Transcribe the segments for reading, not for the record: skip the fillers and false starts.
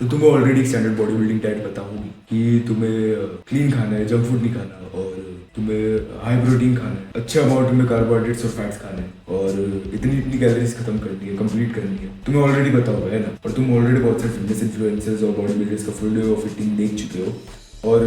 तो तुम्हें already standard body building diet पता होगी कि तुम्हें क्लीन खाना है, जंक फूड नहीं खाना, और तुम्हें हाई प्रोटीन खाना है, अच्छे अमाउंट में कार्बोहाइड्रेट्स और फैट्स खाने हैं, और इतनी इतनी कैलोरीज खत्म करनी है, कंप्लीट करनी है। तुम्हें ऑलरेडी पता होगा, है ना। और तुम ऑलरेडी बहुत सारे फिटनेस इन्फ्लुएंसर्स और बॉडी बिल्डर्स का फुल डे ऑफ ईटिंग देख चुके हो, और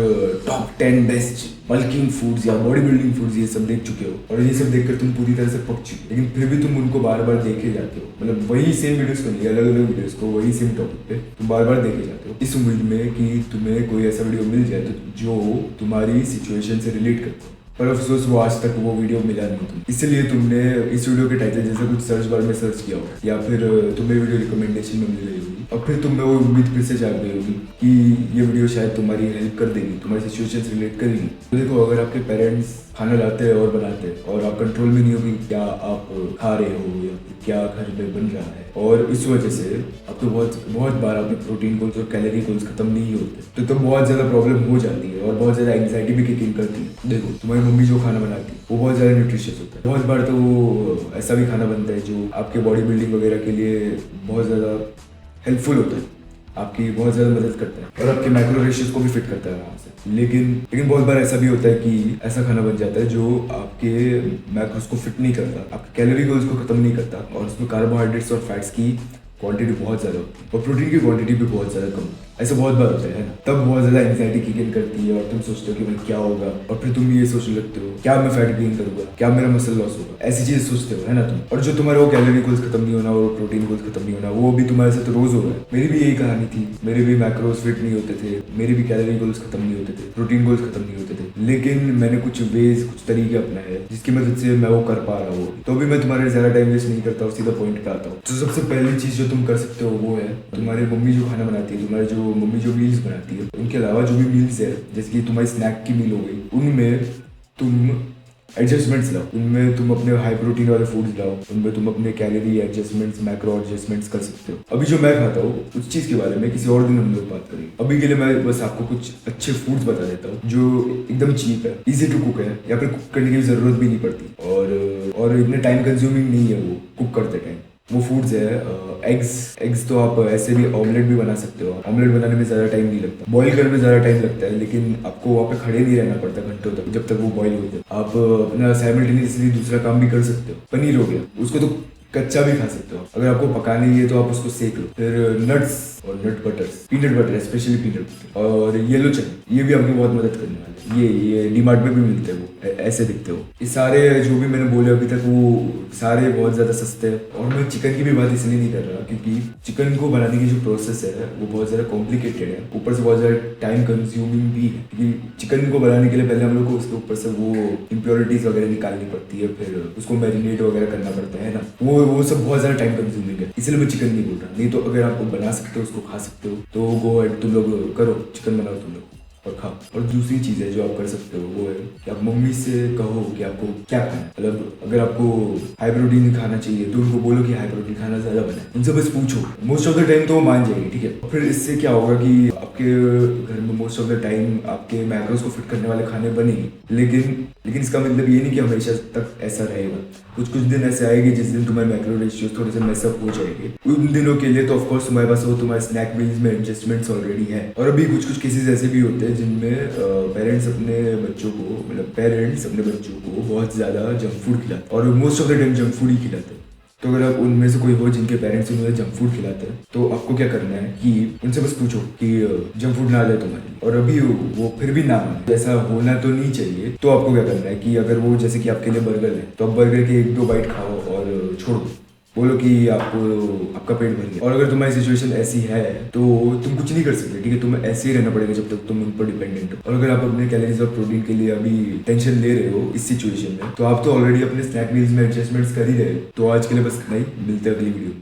टॉप 10 बेस्ट बल्किंग फूड्स या बॉडी बिल्डिंग फूड्स ये सब देख चुके हो, और ये सब देखकर तुम पूरी तरह से पक चुके हो। लेकिन फिर भी तुम उनको बार बार देखे जाते हो, मतलब वही सेम वीडियोस को नहीं, अलग अलग वीडियोस को वही सेम टॉपिक पे तुम बार बार देखे जाते हो, इस उम्मीद में कि तुम्हें कोई ऐसा वीडियो मिल जाए तो जो तुम्हारी सिचुएशन से रिलेट करता हो। पर अफसोस वो आज तक वो वीडियो मिला नहीं तुम्हें, इसलिए तुमने इस वीडियो के टाइटल जैसे कुछ सर्च बार में सर्च किया होगा, या फिर तुम्हें वीडियो रिकमेंडेशन में मिल रही होगी, और फिर तुम्हें वो उम्मीद फिर से जाग गई होगी कि ये वीडियो शायद तुम्हारी हेल्प कर देगी, तुम्हारी सिचुएशन से रिलेट करेगी। तो देखो, अगर आपके पेरेंट्स खाना लाते हैं और बनाते हैं और आप कंट्रोल में नहीं हो कि क्या आप खा रहे हो या फिर क्या घर में बन रहा है, और इस वजह से आपको बहुत बार आपके प्रोटीन गोल्स और कैलोरी गोल्स खत्म नहीं होते, तो बहुत ज़्यादा प्रॉब्लम हो जाती है, और बहुत ज़्यादा एंग्जाइटी भी किक इन करती है। देखो, तुम्हारी मम्मी जो खाना बनाती है वो बहुत ज़्यादा न्यूट्रिशियस होता है। बहुत बार तो ऐसा भी खाना बनता है जो आपके बॉडी बिल्डिंग वगैरह के लिए बहुत ज़्यादा हेल्पफुल होता है, आपकी बहुत ज़्यादा मदद करता है, और आपके मैक्रो रेशियोज को भी फिट करता है आराम से। लेकिन बहुत बार ऐसा भी होता है कि ऐसा खाना बन जाता है जो आपके मैक्रोस को फिट नहीं करता, आपके कैलोरी गोल्स को खत्म नहीं करता, और उसमें कार्बोहाइड्रेट्स और फैट्स की क्वांटिटी बहुत ज़्यादा होती है और प्रोटीन की क्वांटिटी भी बहुत ज़्यादा कम। ऐसा बहुत बार होता है ना। तब बहुत ज़्यादा एंग्जाइटी किक इन करती है और तुम सोचते हो कि भाई क्या होगा, और फिर तुम ये सोचने लगते हो क्या मैं फैट गेन करूंगा, क्या मेरा मसल लॉस होगा, ऐसी चीज़ सोचते हो, है ना तुम। और जो तुम्हारा वो कैलोरी गोल्स खत्म नहीं होना और प्रोटीन गोल्स खत्म नहीं होना, वो भी तुम्हारे साथ रोज हो रहा है। मेरी भी यही कहानी थी, मेरे भी मैक्रोस फिट नहीं होते थे, मेरे भी कैलोरी गोल्स खत्म नहीं होते थे, प्रोटीन गोल्स खत्म नहीं होते थे, लेकिन मैंने कुछ वेज, कुछ तरीके अपनाए जिसकी मदद से मैं वो कर पा रहा हूँ। तो भी मैं तुम्हारे ज़्यादा टाइम वेस्ट नहीं करता और सीधा पॉइंट पे आता हूँ। तो सबसे पहली चीज़ जो तुम कर सकते हो वो है तुम्हारी मम्मी जो खाना बनाती है, तुम्हारी जो मम्मी जो मील्स बनाती है, उनके अलावा जो भी मील्स है, जैसे कि तुम्हारी स्नैक की मील हो गई, उनमें तुम एडजस्टमेंट्स लाओ, उनमें तुम अपने हाई प्रोटीन वाले फूड्स लाओ, उनमें तुम अपने कैलोरी एडजस्टमेंट्स, मैक्रो एडजस्टमेंट्स कर सकते हो। अभी जो मैं खाता हूँ उस चीज़ के बारे में किसी और दिन हम लोग बात करेंगे। अभी के लिए मैं बस आपको कुछ अच्छे फूड्स बता देता हूँ जो एकदम चीप है, इजी टू कुक है, या फिर कुक करने की जरूरत भी नहीं पड़ती, और इतने टाइम कंज्यूमिंग नहीं है वो कुक करते टाइम। वो फूड्स है एग्स तो आप ऐसे भी ऑमलेट भी बना सकते हो। ऑमलेट बनाने में ज़्यादा टाइम नहीं लगता, बॉईल करने में ज़्यादा टाइम लगता है, लेकिन आपको वहाँ पे खड़े नहीं रहना पड़ता घंटों तक जब तक वो बॉईल हो जाए। आप अपना साइमल्टेनियसली दूसरा काम भी कर सकते हो। पनीर हो गया, उसको तो कच्चा भी खा सकते हो, अगर आपको पकाने ही है तो आप उसको सेक लो। फिर नट्स और nut butters, peanut butter, specially peanut butter, और येलो चने, ये भी आपकी बहुत मदद करने वाले हैं। ये डीमार्ट में भी मिलते हैं, वो ऐसे दिखते हो। ये सारे जो भी मैंने बोले अभी तक वो सारे बहुत ज़्यादा सस्ते हैं। और मैं चिकन की भी बात इसलिए नहीं कर रहा क्योंकि चिकन को बनाने की जो प्रोसेस है वो बहुत ज़्यादा कॉम्प्लिकेटेड है, ऊपर से बहुत ज़्यादा टाइम कंज्यूमिंग भी है, क्योंकि चिकन को बनाने के लिए पहले हम लोग को उसके ऊपर से वो इम्प्योरिटीज़ वगैरह निकालनी पड़ती है, फिर उसको मैरिनेट वगैरह करना पड़ता है ना, वो सब बहुत ज़्यादा टाइम कंज्यूमिंग है। इसलिए मैं चिकन नहीं बोल रहा। नहीं तो अगर आप बना सकते हो, उसको खा सकते हो, तो गो अहेड, तुम लोग करो, चिकन बनाओ तुम लोग और खाओ। और दूसरी चीज़ है जो आप कर सकते हो वो है कि आप मम्मी से कहो कि आपको क्या खाना है। मतलब अगर आपको हाई प्रोटीन खाना चाहिए तो उनको बोलो कि हाई प्रोटीन खाना ज़्यादा बनाए, उनसे बस पूछो। मोस्ट ऑफ द टाइम तो वो मान जाएगी, ठीक है। फिर इससे क्या होगा कि आपके घर में मोस्ट ऑफ द टाइम आपके मैक्रोस को फिट करने वाले खाने बनेंगे, लेकिन इसका मतलब ये नहीं कि हमेशा तक ऐसा रहेगा। कुछ दिन ऐसे आएंगे जिस दिन तुम्हारे मैक्रो रेशियोज थोड़े से मेसअप हो जाएंगे। उन दिनों के लिए तो ऑफ कोर्स तुम्हारे पास वो तुम्हारे स्नैक मील्स में एडजस्टमेंट्स ऑलरेडी है। और अभी कुछ केसेस ऐसे भी होते हैं जिनमें पेरेंट्स अपने बच्चों को बहुत ज़्यादा जंक फूड खिलाते हैं, और most of the time junk food ही खिलाते हैं। तो अगर आप उनमें से कोई हो जिनके पेरेंट्स उन्हें जंक फूड खिलाते हैं, तो आपको क्या करना है कि उनसे बस पूछो कि जंक फूड ना ले तुम्हारे लिए, और अभी वो फिर भी ना माने, ऐसा होना तो नहीं चाहिए। तो आपको क्या करना है कि अगर वो जैसे कि आपके लिए बर्गर है तो आप बर्गर के 1-2 बाइट खाओ और छोड़ दो, बोलो कि आपका पेट भर गया। और अगर तुम्हारी सिचुएशन ऐसी है तो तुम कुछ नहीं कर सकते, ठीक है। तुम्हें ऐसे ही रहना पड़ेगा जब तक तुम उन पर डिपेंडेंट हो। और अगर आप अपने कैलोरीज और प्रोटीन के लिए अभी टेंशन ले रहे हो इस सिचुएशन में, तो आप तो ऑलरेडी अपने स्नैक मील्स में एडजस्टमेंट्स कर ही रहे हो। तो आज के लिए बस इतना ही, मिलते हैं अगली वीडियो में।